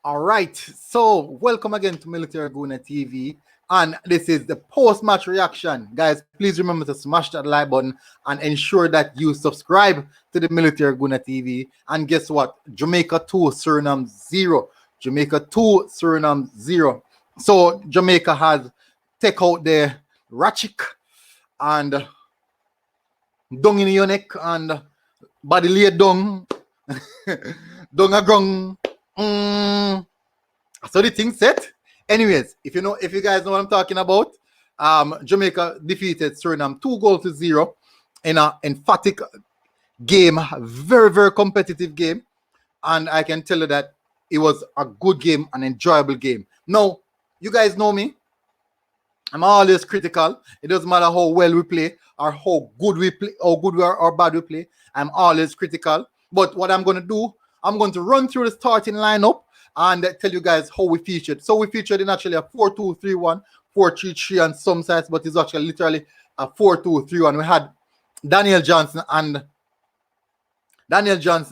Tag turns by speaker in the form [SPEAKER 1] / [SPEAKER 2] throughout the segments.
[SPEAKER 1] All right, so welcome again to Military Guna TV, and this is the post-match reaction. Guys, please remember to smash that like button and ensure that you subscribe to the Military Guna TV. And guess what? Jamaica 2, Suriname 0. Jamaica 2, Suriname 0. So Jamaica has take out the Ratchik and dung in your neck and body lay dung. Dung a grung. So the thing set. Anyways, if you guys know what I'm talking about, Jamaica defeated Suriname 2-0 in an emphatic game, very, very competitive game. And I can tell you that it was a good game, an enjoyable game. Now, you guys know me. I'm always critical. It doesn't matter how well we play or how good we play, or good we are or bad we play. I'm always critical. But what I'm going to do, I'm going to run through the starting lineup and tell you guys how we featured. So we featured in actually a 4-2-3-1, 4-3-3 on some sides, but it's actually literally a 4-2-3-1. We had Daniel Johnson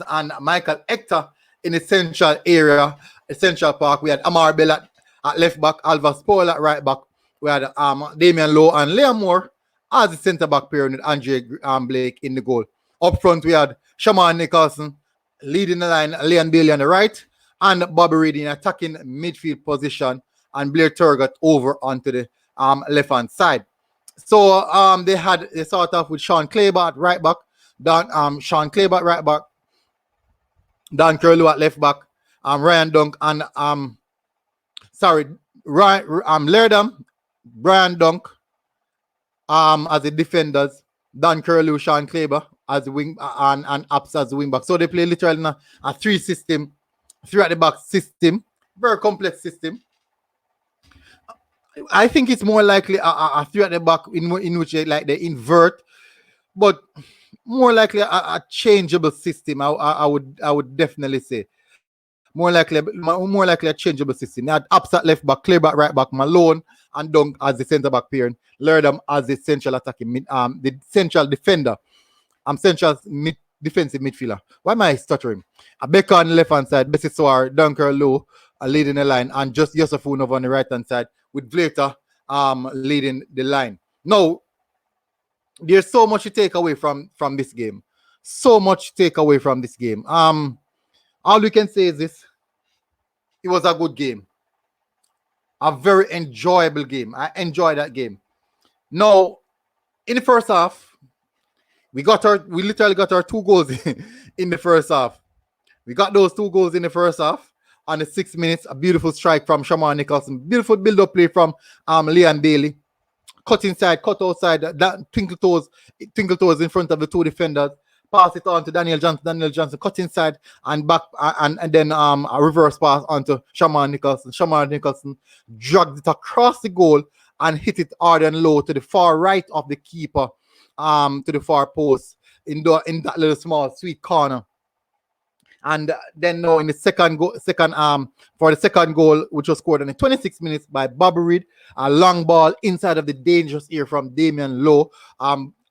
[SPEAKER 1] and Michael Hector in the central area, Central Park. We had Amar Bell at left back, Alva Spoil at right back. We had Damian Lowe and Liam Moore as the centre back pair with Andre Blake in the goal. Up front, we had Shaman Nicholson leading the line, Leon Bailey on the right, and Bobby Reid in attacking midfield position, and Blair Turgot over onto the left-hand side. So they start off with Sean Claiborne at right back, Dan Curlew at left back, Ryan Dunk and Lerdam, Brian Dunk as the defenders, Dan Curlew, Sean Claiborne as the wing and Apps as the wing back. So they play literally in a three at the back system, very complex system. I think it's more likely a three at the back in which they invert, but more likely a changeable system. I would definitely say more likely a changeable system. They had Apps at left back, Claiborne right back, Malone and Dunk as the centre back pair, Lerdam as the central attacking the central defender. Central defensive midfielder. Why am I stuttering? A Becca on the left hand side, Bessie Soar, Dunker Low leading the line, and just Yosefunov on the right hand side with Vlater leading the line. Now, there's so much to take away from this game. So much to take away from this game. All we can say is this: it was a good game, a very enjoyable game. I enjoyed that game. Now, in the first half, we literally got our 2 goals in the first half. We got those 2 goals in the first half. On the 6 minutes, a beautiful strike from Shaman Nicholson. Beautiful build-up play from Leon Bailey. Cut inside, cut outside, that twinkle toes in front of the 2 defenders. Pass it on to Daniel Johnson. Daniel Johnson cut inside and back, and then a reverse pass onto Shaman Nicholson. Shaman Nicholson dragged it across the goal and hit it hard and low to the far right of the keeper, to the far post in that little small sweet corner. And then now in the second goal, which was scored in the 26 minutes by Bobby Reid, a long ball inside of the dangerous area from Damian Lowe,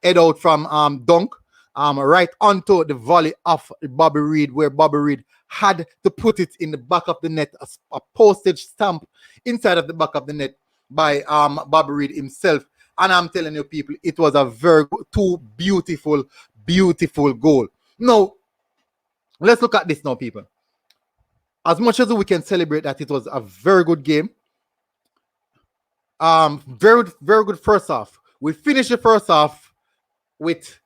[SPEAKER 1] head out from Dunk, right onto the volley of Bobby Reid, where Bobby Reid had to put it in the back of the net, a postage stamp inside of the back of the net by Bobby Reid himself. And I'm telling you, people, it was a very two beautiful goal. Now, let's look at this now, people. As much as we can celebrate that it was a very good game, very good first half. We finished the first half with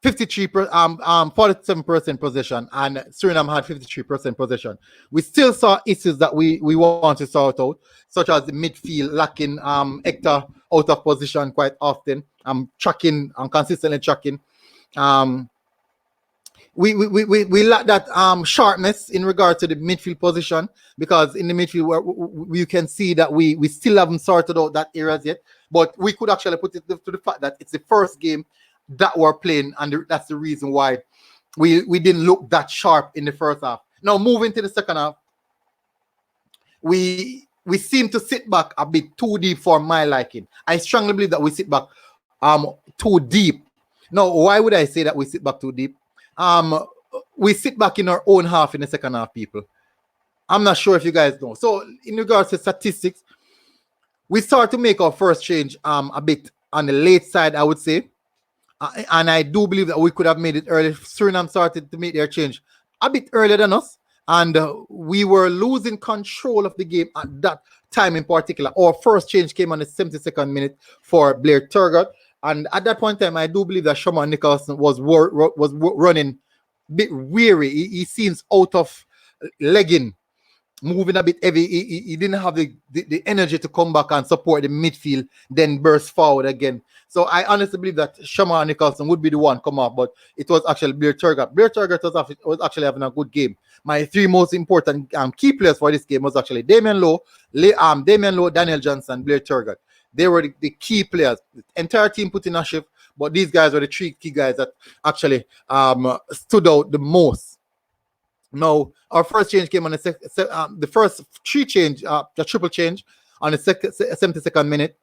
[SPEAKER 1] 47% possession, and Suriname had 53% possession. We still saw issues that we want to sort out, such as the midfield lacking Hector out of position quite often. Consistently tracking. We lack that sharpness in regard to the midfield position, because in the midfield you can see that we still haven't sorted out that areas yet. But we could actually put it to the fact that it's the first game that we're playing, and that's the reason why we didn't look that sharp in the first half. Now, moving to the second half, we seem to sit back a bit too deep for my liking. I strongly believe that we sit back too deep. Now, why would I say that we sit back too deep? We sit back in our own half in the second half, people. I'm not sure if you guys know. So in regards to statistics, we start to make our first change a bit on the late side, I would say. And I do believe that we could have made it early. Suriname started to make their change a bit earlier than us, and we were losing control of the game at that time in particular. Our first change came on the 72nd minute for Blair Turgot, and at that point in time, I do believe that Shaman Nicholson was running a bit weary. He seems out of legging, moving a bit heavy. He didn't have the energy to come back and support the midfield, then burst forward again. So I honestly believe that Shaman Nicholson would be the one come off, but it was actually Blair Turgot. Blair Turgot was actually having a good game. My three most important key players for this game was actually Damien Lowe, Daniel Johnson, Blair Turgot. They were the key players. The entire team put in a shift, but these guys were the three key guys that actually stood out the most. Now, our first change came on the first the triple change on the 72nd minute.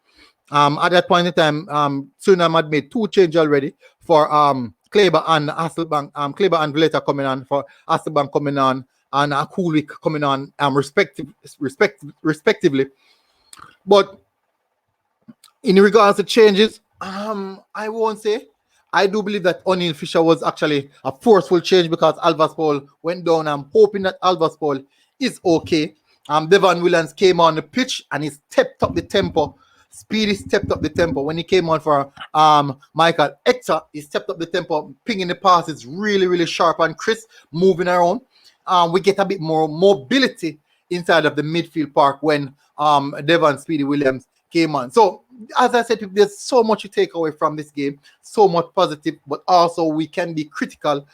[SPEAKER 1] At that point in time, Suriname had made two changes already for Kleber and Hasselbank. Kleber and Villeta coming on, for Hasselbank coming on, and Kulik coming on, respectively. But in regards to changes, I won't say. I do believe that O'Neill Fisher was actually a forceful change because Alvas Paul went down. I'm hoping that Alvas Paul is okay. Devon Williams came on the pitch and he stepped up the tempo. Speedy stepped up the tempo. When he came on for Michael Hector, he stepped up the tempo, pinging the passes really, really sharp and crisp, moving around. We get a bit more mobility inside of the midfield park when Devon Speedy Williams came on. So, as I said, there's so much to take away from this game, so much positive, but also we can be critical,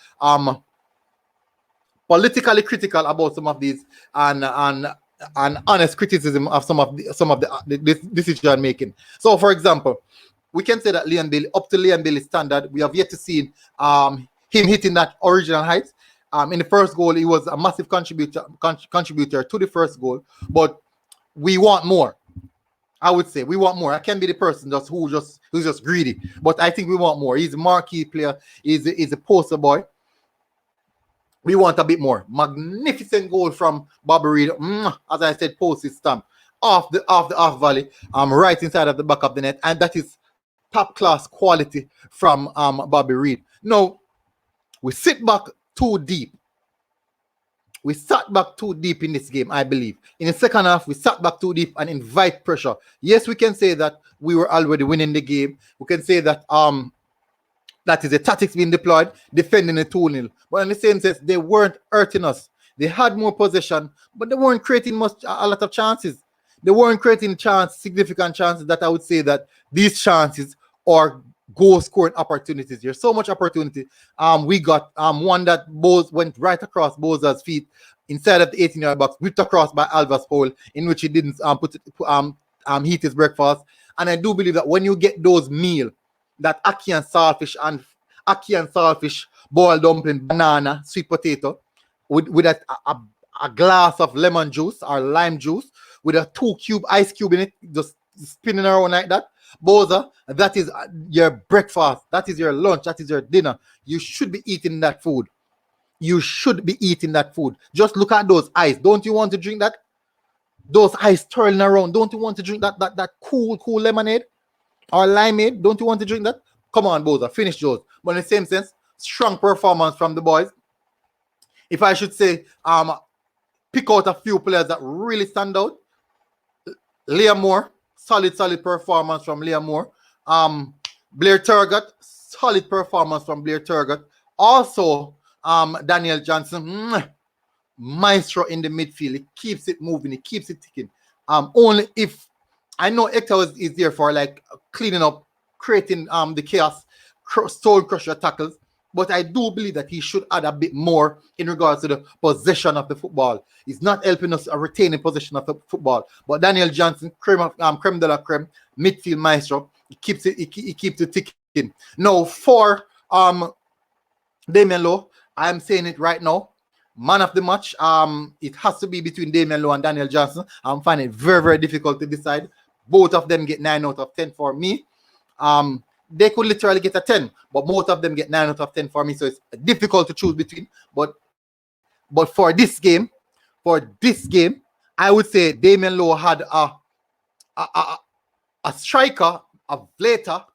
[SPEAKER 1] politically critical about some of these, and honest criticism of some of the decision making. So, for example, we can say that Leon Bailey, up to Leon Bailey's standard, we have yet to see him hitting that original height. In the first goal, he was a massive contributor to the first goal, but we want more. I would say we want more. I can be the person who's just greedy, but I think we want more. He's a marquee player. He's a poster boy. We want a bit more. Magnificent goal from Bobby Reid. As I said, posted stamp off the half volley, right inside of the back of the net, and that is top class quality from Bobby Reid. Now we sit back too deep. We sat back too deep in this game, I believe. In the second half, we sat back too deep and invite pressure. Yes, we can say that we were already winning the game. We can say that that is the tactics being deployed, defending the 2-0. But in the same sense, they weren't hurting us. They had more possession, but they weren't creating a lot of chances. They weren't creating significant chances that I would say that these chances are goal scoring opportunities. There's so much opportunity. We got one that went right across Boza's feet inside of the 18-yard box, whipped across by Alvas Paul, in which he didn't heat his breakfast. And I do believe that when you get those meals, that ackee and saltfish, boiled dumpling, banana, sweet potato, with a glass of lemon juice or lime juice, with a 2-cube ice cube in it, just spinning around like that. Boza, that is your breakfast, that is your lunch, that is your dinner. You should be eating that food. You should be eating that food. Just look at those eyes. Don't you want to drink that? Those eyes twirling around. Don't you want to drink that cool lemonade or limeade? Don't you want to drink that? Come on, Boza, finish those. But in the same sense, strong performance from the boys. If I should say, pick out a few players that really stand out. Liam Moore, solid performance from Liam Moore. Blair Turgot, solid performance from Blair Turgot. Also, Daniel Johnson, maestro in the midfield. He keeps it moving, he keeps it ticking. Only if I know Hector is there for like cleaning up, creating the chaos, stone crusher tackles, but I do believe that he should add a bit more in regards to the possession of the football. He's not helping us retaining possession of the football. But Daniel Johnson, creme de la creme, midfield maestro, he keeps it ticking. Now for Damien Lowe, I'm saying it right now, man of the match. It has to be between Damien Lowe and Daniel Johnson. I'm finding it very, very difficult to decide. Both of them get 9 out of 10 for me. They could literally get a 10, but both of them get 9 out of 10 for me. So it's difficult to choose between. But for this game, for this game, I would say Damian Lowe had a striker, a Vlater.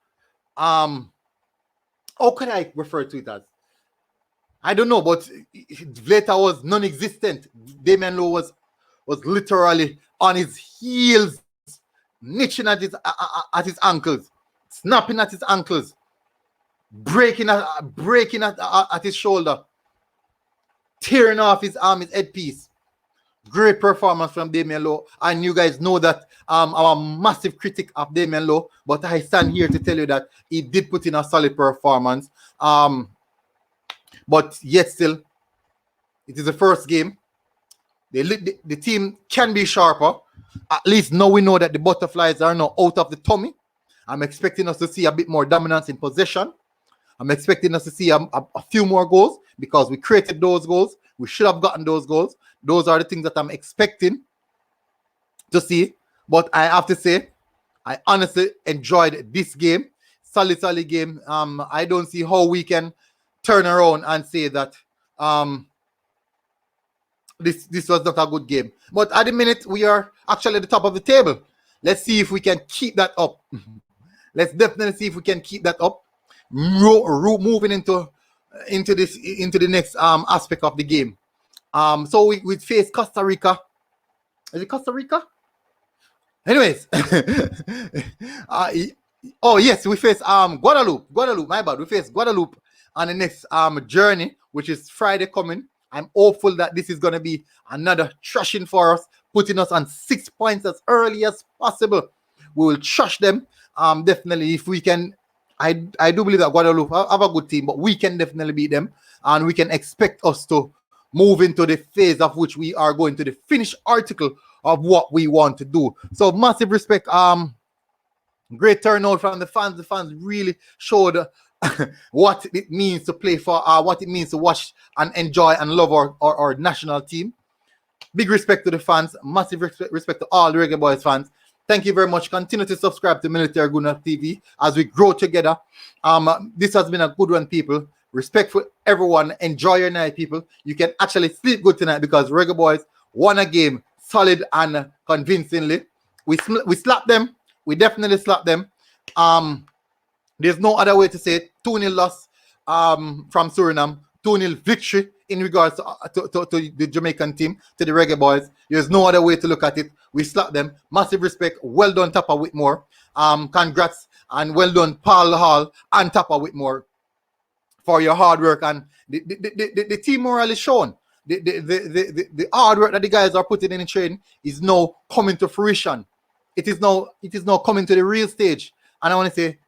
[SPEAKER 1] How can I refer to it as? I don't know, but Vlater was non-existent. Damian Lowe was literally on his heels, niching at his ankles, snapping at his ankles, breaking at his shoulder, tearing off his arm, his headpiece. Great performance from Damian Lowe. And you guys know that I'm a massive critic of Damian Lowe, but I stand here to tell you that he did put in a solid performance. But yet still, it is the first game. The team can be sharper. At least now we know that the butterflies are now out of the tummy. I'm expecting us to see a bit more dominance in possession. I'm expecting us to see a few more goals because we created those goals. We should have gotten those goals. Those are the things that I'm expecting to see. But I have to say, I honestly enjoyed this game. Solid game. I don't see how we can turn around and say that this was not a good game. But at the minute, we are actually at the top of the table. Let's see if we can keep that up. Let's definitely see if we can keep that up. Moving into the next aspect of the game. So we face Costa Rica. Is it Costa Rica? Anyways, oh yes, we face Guadeloupe. My bad. We face Guadeloupe on the next journey, which is Friday coming. I'm hopeful that this is gonna be another thrashing for us, putting us on 6 points as early as possible. We will trash them. Definitely, if we can. I do believe that Guadeloupe have a good team, but we can definitely beat them, and we can expect us to move into the phase of which we are going to the finished article of what we want to do. So massive respect. Great turnout from the fans. The fans really showed what it means to play for, what it means to watch and enjoy and love our national team. Big respect to the fans. Massive respect to all the Reggae Boyz fans. Thank you very much. Continue to subscribe to Military Guna TV as we grow together. This has been a good one, people. Respect for everyone. Enjoy your night, people. You can actually sleep good tonight because Reggae Boyz won a game solid and convincingly. We slapped them. We definitely slapped them. There's no other way to say it. 2-0 loss from Suriname. 2-0 victory in regards to the Jamaican team, to the Reggae Boyz. There's no other way to look at it. We slapped them. Massive respect. Well done, Tapa Whitmore. Congrats and well done, Paul Hall and Tapa Whitmore, for your hard work. And the team morale is shown. The hard work that the guys are putting in the training is now coming to fruition. It is now coming to the real stage. And I want to say,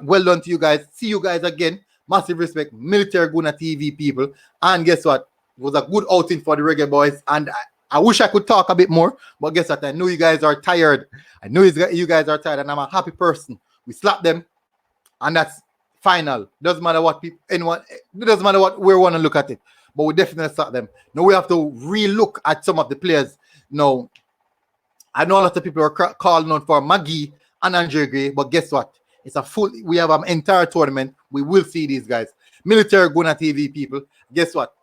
[SPEAKER 1] well done to you guys. See you guys again. Massive respect. Military Guna TV people. And guess what? It was a good outing for the Reggae Boyz. And I wish I could talk a bit more. But guess what? I know you guys are tired. I know you guys are tired. And I'm a happy person. We slapped them. And that's final. Doesn't matter what anyone. It doesn't matter what we want to look at it. But we definitely slapped them. Now we have to re-look at some of the players. Now, I know a lot of people are calling on for Maggie and Andre Gray. But guess what? We have an entire tournament. We will see these guys. Military Guna TV people. Guess what?